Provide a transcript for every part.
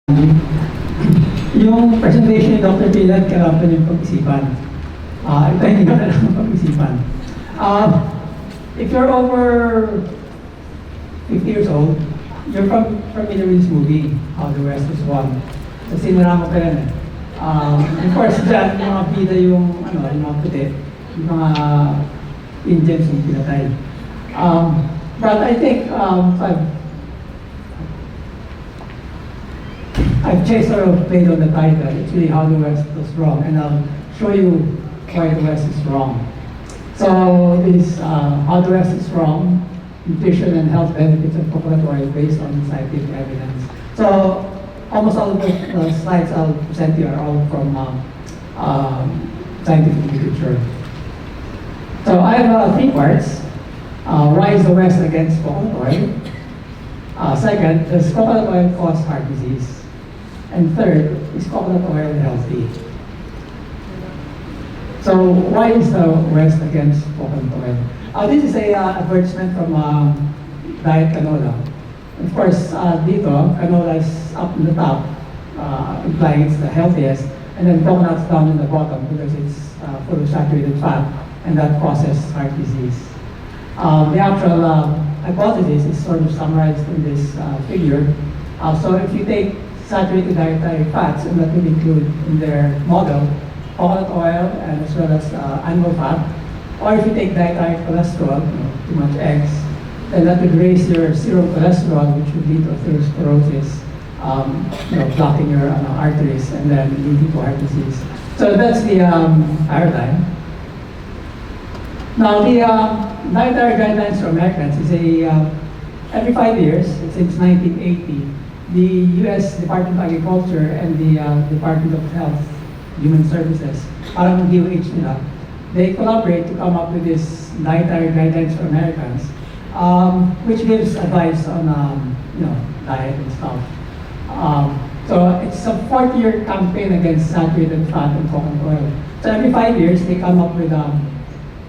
Yung presentation ni Dr. Pilat, kailangan pa niyong pag-isipan. Ito hindi na kailangan pag-isipan. If you're over 50 years old, you're familiar with this movie, How the West is Won. So sinara mo ka yan eh. Of course, dyan, yung mga bida yung mga puti, yung mga Indians yung pinatay. But I think I've just sort of played on the title. It's really How the West was Wrong, and I'll show you why the West is wrong. So this is How the West is Wrong, Nutrition and Health Benefits of Coconut Oil Based on Scientific Evidence. So almost all of the slides I'll present you are all from scientific literature. So I have 3 parts. Why is the West against coconut oil? Second, does coconut oil cause heart disease? And third, is coconut oil healthy? So why is the West against coconut oil? This is a advertisement from Diet Canola. Of course, dito, canola is up in the top, implying it's the healthiest, and then coconut's down in the bottom because it's full of saturated fat, and that causes heart disease. The actual hypothesis is sort of summarized in this figure. So if you take saturated dietary fats, and that will include in their model coconut oil and as well as animal fat, or if you take dietary cholesterol, too much eggs, then that would raise your serum cholesterol, which would lead to atherosclerosis, blocking your arteries, and then leading to heart disease. So that's the paradigm. Now the Dietary Guidelines for Americans is every 5 years, since 1980, the U.S. Department of Agriculture and the Department of Health, Human Services, parang DOH nila, they collaborate to come up with this Dietary Guidelines for Americans, which gives advice on diet and stuff. So it's a 40-year campaign against saturated fat and coconut oil. So every 5 years, they come up with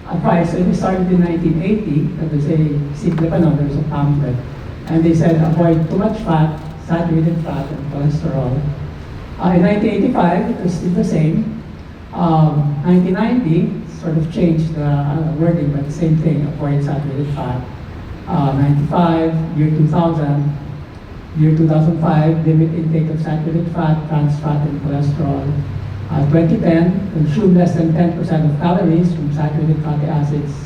advice. So we started in 1980, there was a there was a pamphlet, and they said avoid too much fat, saturated fat, and cholesterol. In 1985, it was still the same. 1990, sort of changed the wording, but the same thing, avoid saturated fat. 95, year 2000, year 2005, limit intake of saturated fat, trans fat, and cholesterol. 2010, consume less than 10% of calories from saturated fatty acids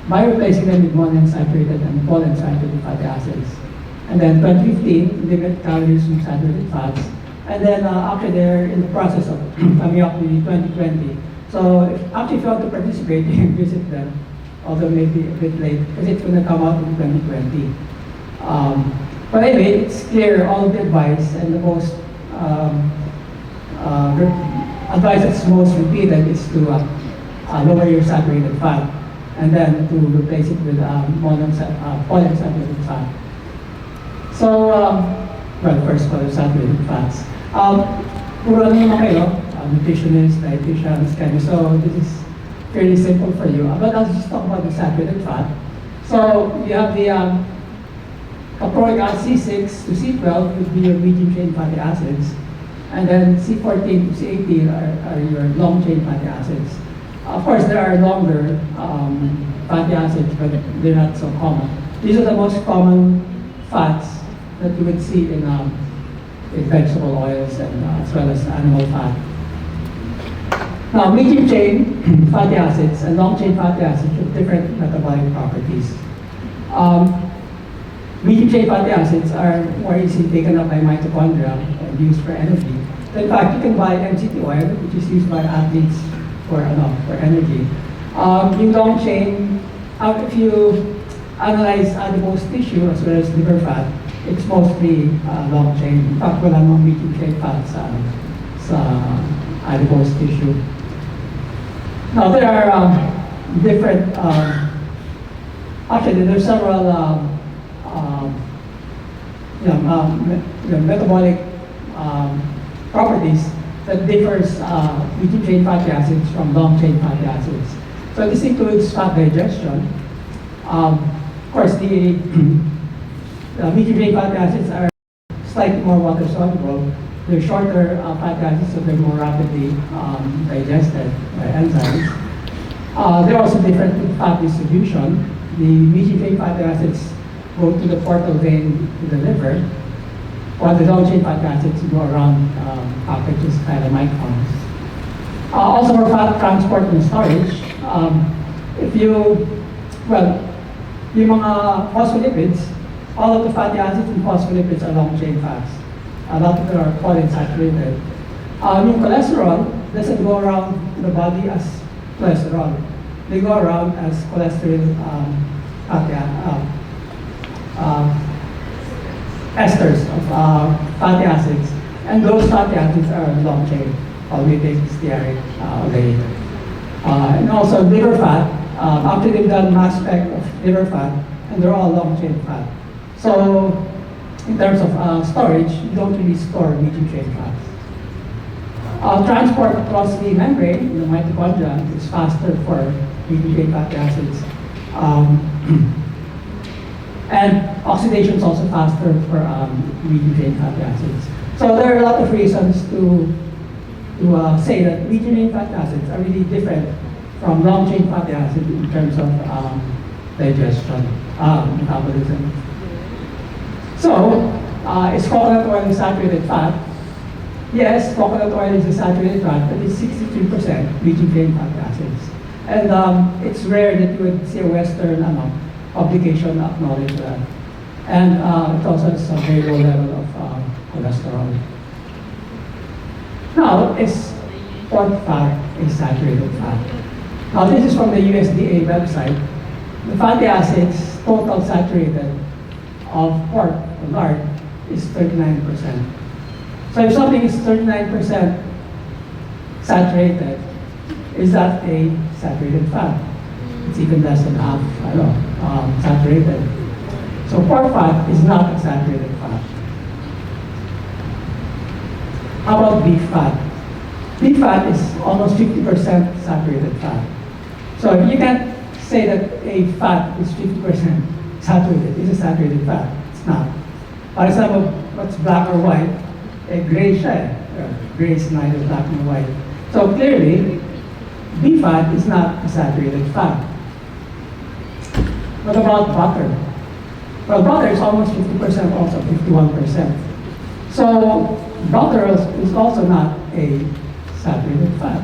by replacing them with monounsaturated and polyunsaturated fatty acids. And then 2015, limit calories from saturated fats. And then after they're in the process of coming up with 2020. So if you want to participate, you can visit them, although maybe a bit late, because it's going to come out in 2020. But anyway, it's clear all of the advice, and the most advice that's most repeated is to lower your saturated fat, and then to replace it with polyunsaturated fat. So, first polyunsaturated fats. Puro naman kayo, nutritionists, dietitians, chemists, so this is fairly simple for you. But I'll just talk about the saturated fat. So, you have the caproic acid C6 to C12 would be your medium chain fatty acids. And then C14 to C18 are your long chain fatty acids. Of course, there are longer fatty acids, but they're not so common. These are the most common fats that you would see in vegetable oils and as well as animal fat. Now, medium chain fatty acids and long chain fatty acids have different metabolic properties. Medium chain fatty acids are more easily taken up by mitochondria and used for energy. So in fact, you can buy MCT oil, which is used by athletes for energy. Yung long chain, if you analyze adipose tissue as well as liver fat, it's mostly long chain. In fact, wala namang medium chain fat sa adipose tissue. Now, there are different, actually, there are several metabolic properties that differs medium chain fatty acids from long chain fatty acids. So this includes fat digestion. Of course, the medium chain fatty acids are slightly more water soluble. They're shorter fatty acids, so they're more rapidly digested by enzymes. They're also different in fat distribution. The medium-chain fatty acids go to the portal vein to the liver, while the long-chain fatty acids go around packages, kind of microns. Also for fat transport and storage, yung mga phospholipids, all of the fatty acids and phospholipids are long-chain fats. A lot of them are polyunsaturated. Yung cholesterol doesn't go around the body as cholesterol. They go around as cholesterol esters of fatty acids, and those fatty acids are long-chain, called stearic later. And also liver fat, after they've done mass spec of liver fat, and they're all long-chain fat. So in terms of storage, you don't really store medium-chain fats. Transport across the membrane, the mitochondria, is faster for medium-chain fatty acids. And oxidation is also faster for medium-chain fatty acids. So there are a lot of reasons to say that medium-chain fatty acids are really different from long-chain fatty acids in terms of digestion, metabolism. So, is coconut oil a saturated fat? Yes, coconut oil is a saturated fat, but it's 63% medium-chain fatty acids. And it's rare that you would see a Western publication acknowledge that. And it also has a very low level of cholesterol. Now, is pork fat a saturated fat? Now, this is from the USDA website. The fatty acids, total saturated of pork or lard, is 39%. So if something is 39% saturated, is that a saturated fat? It's even less than half, saturated. So pork fat is not a saturated fat. How about beef fat? Beef fat is almost 50% saturated fat. So if you can't say that a fat is 50% saturated, it's a saturated fat. It's not. For example, what's black or white? A gray siya. Gray is neither black nor white. So clearly, beef fat is not a saturated fat. What about butter? Well, butter is almost 50% also, 51%. So butter is also not a saturated fat.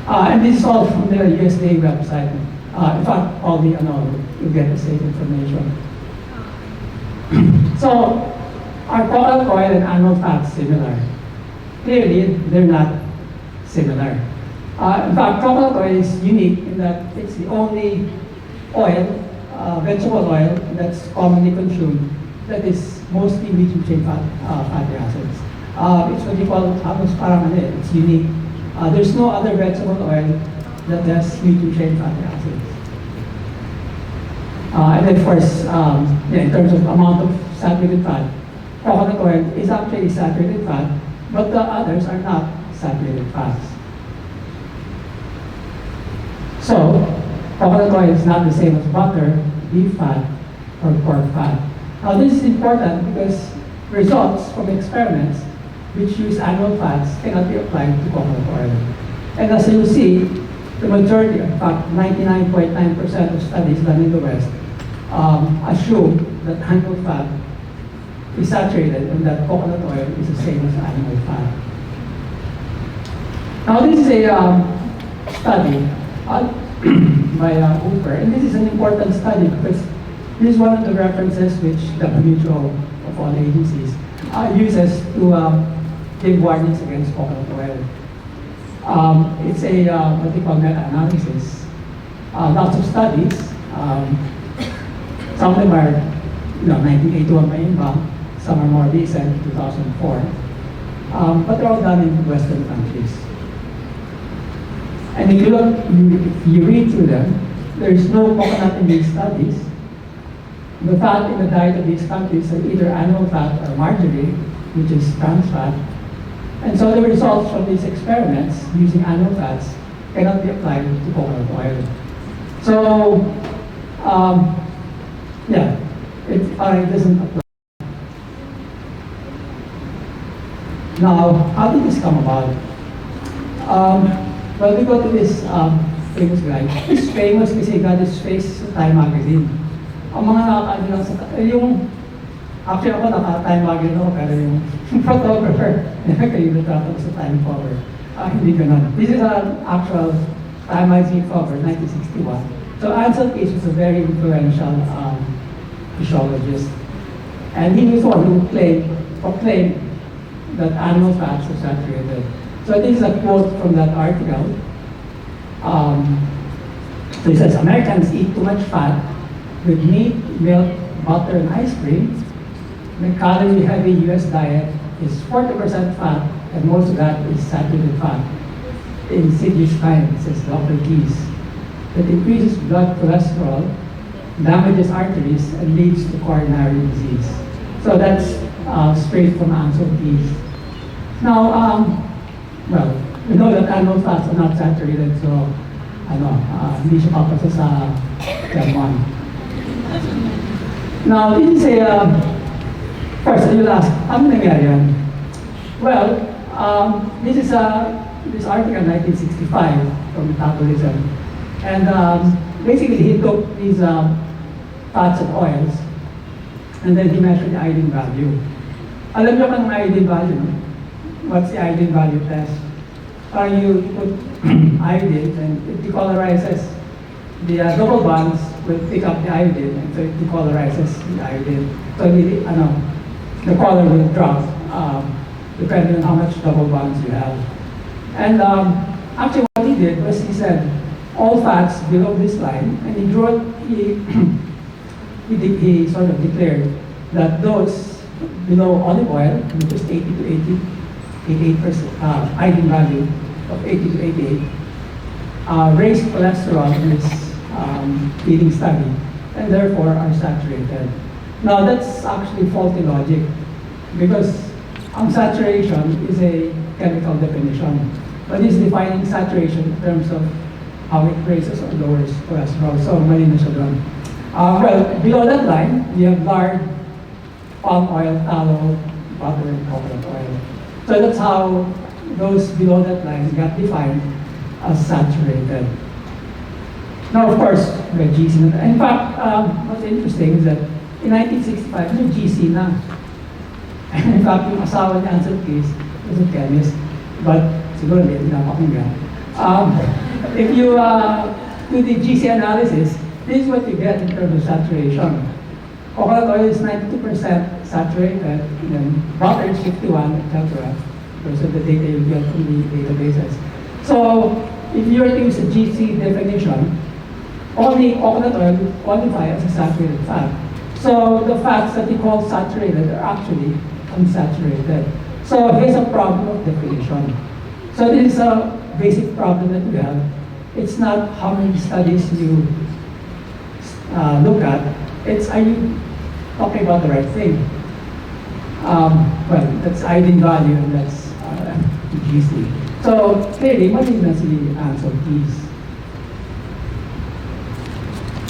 And this is all from the USDA website. In fact, all the, you get the same information. So, are coconut oil and animal fats similar? Clearly, they're not similar. In fact, coconut oil is unique in that it's the only oil, vegetable oil, that's commonly consumed that is mostly medium-chain fatty acids. It's what you call it's unique. There's no other vegetable oil that has medium-chain fatty acids. And then of course, in terms of amount of saturated fat, coconut oil is actually saturated fat, but the others are not saturated fats. So, coconut oil is not the same as butter, beef fat, or pork fat. Now this is important because results from experiments which use animal fats cannot be applied to coconut oil. And as you see, the majority, in fact 99.9% of studies done in the West assume that animal fat is saturated and that coconut oil is the same as animal fat. Now this is a study by Hooper, and this is an important study because this is one of the references which WHO, of all agencies, uses to give warnings against coconut oil. It's a what they call meta-analysis. Lots of studies. Some of them are 1981 by Inba, some are more recent, 2004. But they're all done in Western countries. And if you look, if you read through them, there is no coconut in these studies. The fat in the diet of these countries are either animal fat or margarine, which is trans fat. And so the results from these experiments using animal fats cannot be applied to coconut oil. So, it doesn't apply. Now, how did this come about? Well, we go to this famous guy. He's famous kasi he got his face sa Time magazine. Ang mga nakakaano lang sa, actually ako naka-Time magazine ako, pero yung photographer, kayo natrato ko sa Time cover. Hindi ganun. This is an actual Time magazine cover, 1961. So Ansel Keys was a very influential physiologist. And he was one who proclaimed that animal fats are saturated. So this is a quote from that article. So he says, Americans eat too much fat with meat, milk, butter, and ice cream. The calorie-heavy U.S. diet is 40% fat, and most of that is saturated fat. The insidious kind, says Dr. Keys, that increases blood cholesterol, damages arteries, and leads to coronary disease. So that's straight from Ansel Keys. Now, well, we know that animal fats are not saturated, so hindi siya papasa sa M1. Now, this is first, you'll ask, ano nangyari yan? Well, this is this article 1965 from Metabolism. And basically, he took these fats and oils, and then he measured the iodine value. Alam niyo kung iodine value, no? What's the iodine value test? You put iodine and it decolorizes. The double bonds will pick up the iodine, and so it decolorizes the iodine. So the color will drop depending on how much double bonds you have. And actually what he did was he said all fats below this line, and he sort of declared that those below olive oil, which is 80 to 88% iodine value of 80 to 88, raised cholesterol in this feeding study, and therefore are saturated. Now that's actually faulty logic, because saturation is a chemical definition, but it's defining saturation in terms of how it raises or lowers cholesterol. So mali na siya doon. Well, below that line, we have lard, palm oil, tallow, butter, and coconut oil. So that's how those below that line got defined as saturated. Now, of course, we have GC. In fact, what's interesting is that in 1965, may GC na. And in fact, yung asawa ni Ansel Keys was a chemist, but siguro hindi napakinggan. If you do the GC analysis, this is what you get in terms of saturation. Coconut oil is 92% saturated, and then butter is 51, etc. Those are the data you get from the databases. So, if you were to use a GC definition, only coconut oil would qualify as a saturated fat. So, the fats that we call saturated are actually unsaturated. So, here's a problem of definition. So, this is a basic problem that we have. It's not how many studies you look at, it's are you talking about the right thing? Well, that's iodine value, and that's GC. So, clearly, mali na si Ansel Keys.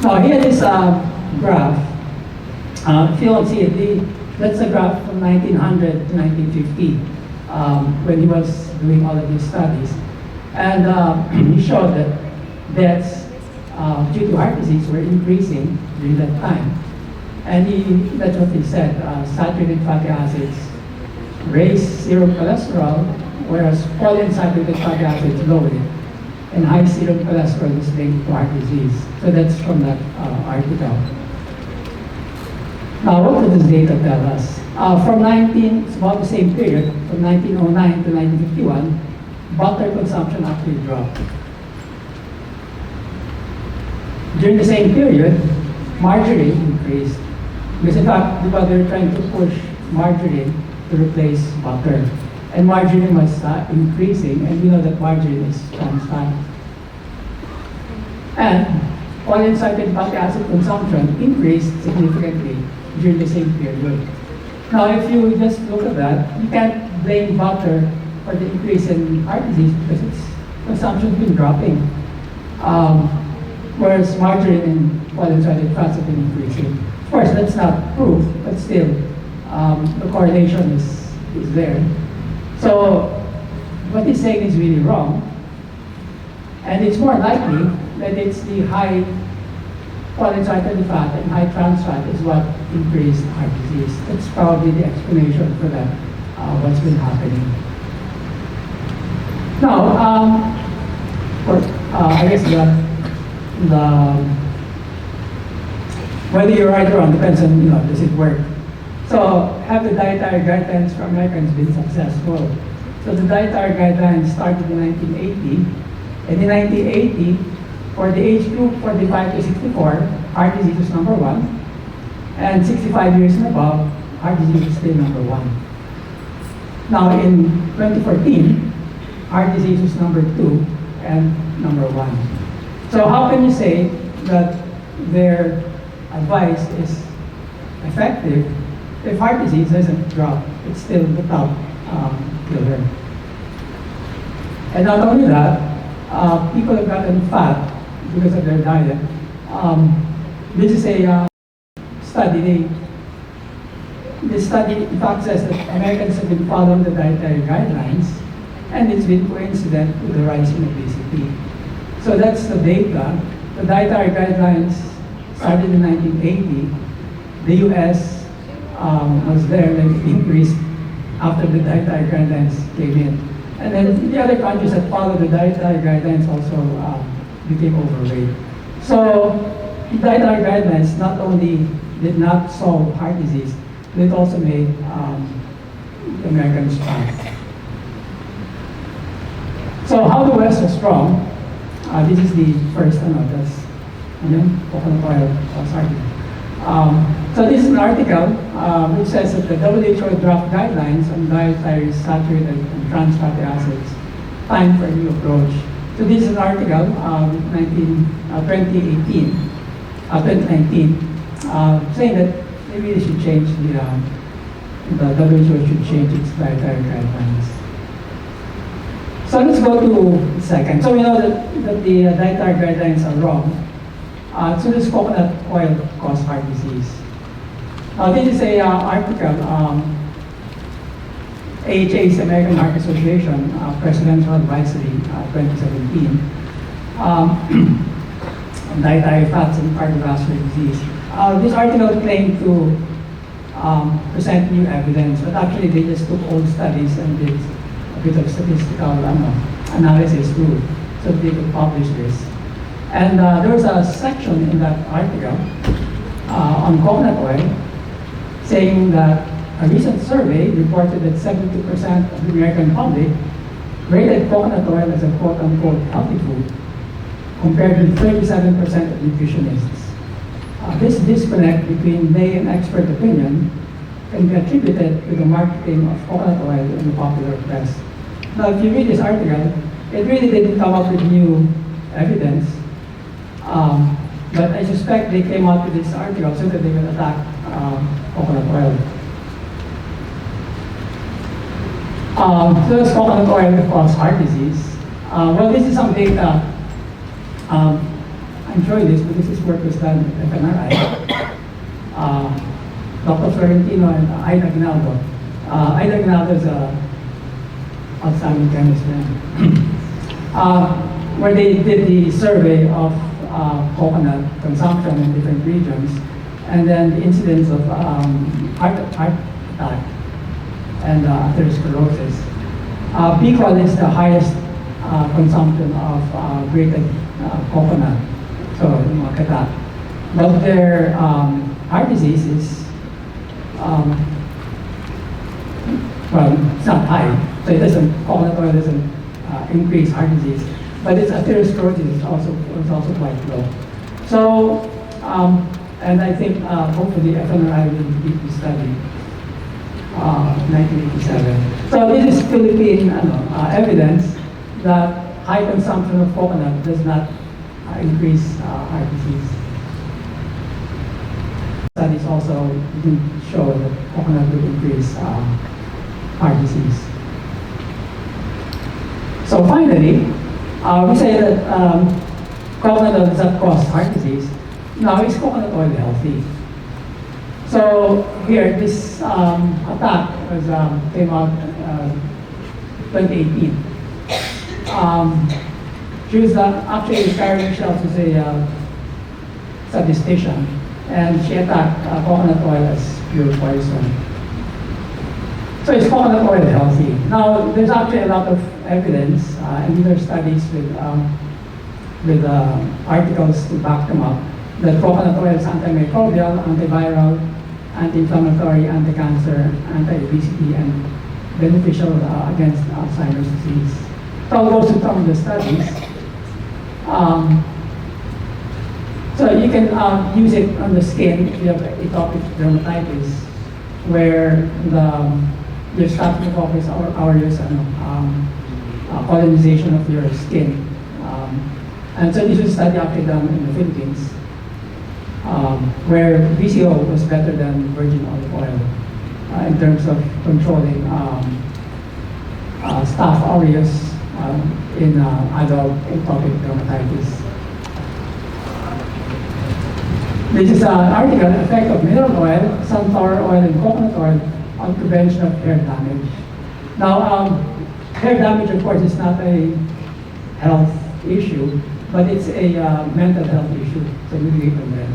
Now, here is a graph. If you don't see it, that's a graph from 1900 to 1950, when he was doing all of these studies. And he showed that deaths due to heart disease were increasing during that time. And that's what he said, saturated fatty acids raise serum cholesterol, whereas polyunsaturated fatty acids lower it. And high serum cholesterol is linked to heart disease. So that's from that article. Now, what does this data tell us? It's about the same period, from 1909 to 1951, butter consumption actually dropped. During the same period, margarine increased. Because in fact, they're trying to push margarine to replace butter. And margarine was increasing, and we know that margarine is trans fat. And polyunsaturated fatty acid consumption increased significantly during the same period. Now, if you just look at that, you can't blame butter for the increase in heart disease because its consumption has been dropping. Whereas margarine and polyunsaturated fats have been increasing. Of course, that's not proof, but still, the correlation is there. So what he's saying is really wrong, and it's more likely that it's the high polyunsaturated fat and high trans fat is what increased heart disease. That's probably the explanation for that, what's been happening. Now, I guess whether you're right or wrong depends on, does it work? So, have the dietary guidelines for Americans been successful? So the dietary guidelines started in 1980, and in 1980, for the age group 45 to 64, heart disease was number 1, and 65 years and above, heart disease is still number 1. Now in 2014, heart disease was number 2 and number 1. So how can you say that their advice is effective if heart disease doesn't drop? It's still the top killer. And not only that, people have gotten fat because of their diet. This is a study. This study in fact says that Americans have been following the dietary guidelines, and it's been coincident with the rise in obesity. So that's the data. The dietary guidelines started in 1980. The US was there, and it increased after the dietary guidelines came in. And then the other countries that followed the dietary guidelines also became overweight. So the dietary guidelines not only did not solve heart disease, but it also made the Americans fat. So how the West was wrong, this is the first, that's coconut oil, sorry. So this is an article which says that the WHO draft guidelines on dietary saturated and trans fatty acids, time for a new approach. So this is an article, 2019, saying that maybe they should change the WHO should change its dietary guidelines. So let's go to the second. So we know that the dietary guidelines are wrong. So this coconut oil causes heart disease. This is a article, AHA's American Heart Association Presidential Advisory 2017, dietary fats and cardiovascular disease. This article claimed to present new evidence, but actually they just took old studies and did a bit of statistical analysis too, so they could publish this. And there was a section in that article on coconut oil saying that a recent survey reported that 72% of the American public rated coconut oil as a quote-unquote healthy food, compared with 37% of nutritionists. This disconnect between lay and expert opinion can be attributed to the marketing of coconut oil in the popular press. Now, if you read this article, it really didn't come up with new evidence. But I suspect they came out with this article so that they could attack coconut oil. So does coconut oil cause heart disease? Well, this is some data. I'm showing this because this work was done at FNRI. Dr. Florentino and Ida Ginaldo. Ida Ginaldo is an outstanding chemist, where they did the survey of coconut consumption in different regions, and then the incidence of heart attack and atherosclerosis. Bicol is the highest consumption of grated coconut, so kata. But their heart disease is, well, it's not high, so it doesn't, coconut oil doesn't increase heart disease, but its atherosclerosis is also quite low. So, and I think hopefully FNRI will repeat the study, 1987. So this is Philippine evidence that high consumption of coconut does not increase heart disease. Studies also didn't show that coconut would increase heart disease. So finally, we say that coconut oil does not cause heart disease. Now, is coconut oil healthy? So here, this attack was came out 2018. She was actually carrying herself as a statistician, and she attacked coconut oil as pure poison. So is coconut oil healthy? Now, there's actually a lot of evidence, and these are studies with articles to back them up, that coconut oil is antimicrobial, antiviral, anti-inflammatory, anti-cancer, anti-obesity, and beneficial against Alzheimer's disease. So I'll go through some of the studies. So you can use it on the skin if you have atopic dermatitis, where your staphylococcus aureus colonization of your skin. And so this was a study actually done in the Philippines, where VCO was better than virgin olive oil in terms of controlling staph aureus in adult atopic dermatitis. This is an article, effect of mineral oil, sunflower oil, and coconut oil on prevention of hair damage. Now, hair damage, of course, is not a health issue, but it's a mental health issue, so we leave them there.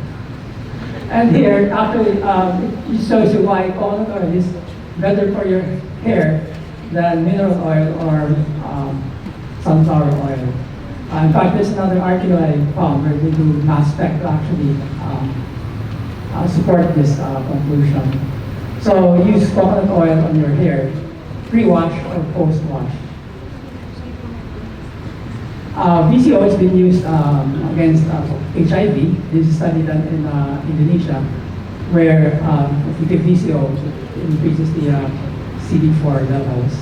And here, actually, it shows you why coconut oil is better for your hair than mineral oil or sunflower oil. In fact, there's another article I found where they do mass spec to actually support this conclusion. So use coconut oil on your hair, pre-wash or post-wash. VCO has been used against HIV. This is a study done in Indonesia, where if you give VCO, it increases the CD4 levels.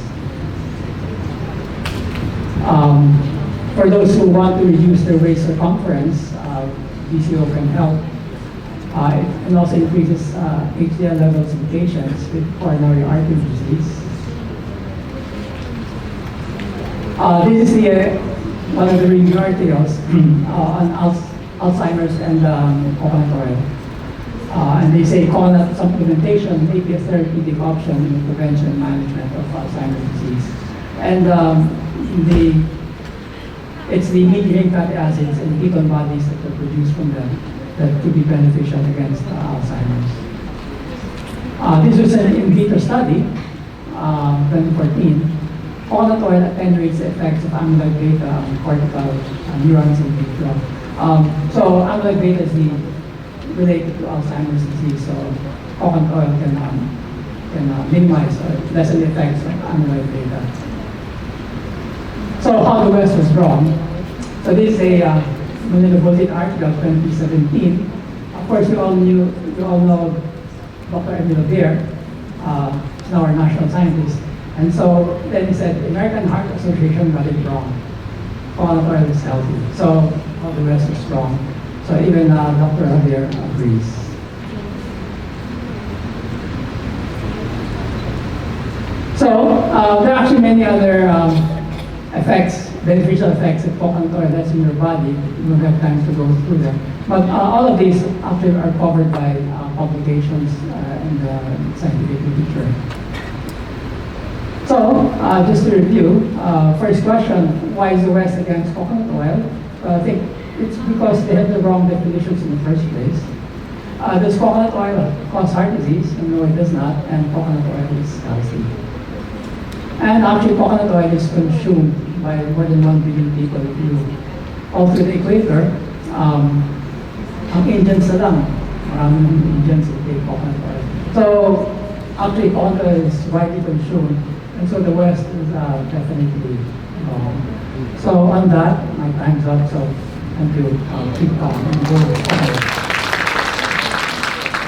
For those who want to reduce their waist circumference, VCO can help. It also increases HDL levels in patients with coronary artery disease. This is one of the review articles on Alzheimer's and coconut oil. And they say coconut supplementation may be a therapeutic option in the prevention and management of Alzheimer's disease. And it's the medium fatty acids and ketone bodies that are produced from them that could be beneficial against Alzheimer's. This was an in vitro study, 2014. Coconut oil attenuates the effects of amyloid beta on cortical neurons in vitro. So amyloid beta is related to Alzheimer's disease, so coconut oil can minimize or lessen the effects of amyloid beta. So how the West was wrong. So this is a Manila Bulletin article, 2017. Of course, you all know Dr. Emeritus. He's now our national scientist. And so then he said, the American Heart Association got it wrong. Coconut oil is healthy. So all the rest is wrong. So even Dr. Javier agrees. So there are actually many other effects, beneficial effects of coconut oil that's in your body. We don't have time to go through them. But all of these actually are covered by publications in the scientific literature. So, just to review, first question, why is the West against coconut oil? I think it's because they have the wrong definitions in the first place. Does coconut oil cause heart disease? No, it does not, and coconut oil is healthy. And actually, coconut oil is consumed by more than 1 billion people all through the equator. Ang Indians na lang, maraming Indians who take coconut oil. So, actually, coconut oil is widely consumed. And so the West is definitely wrong. So on that, my time's up. So thank you. Keep talking.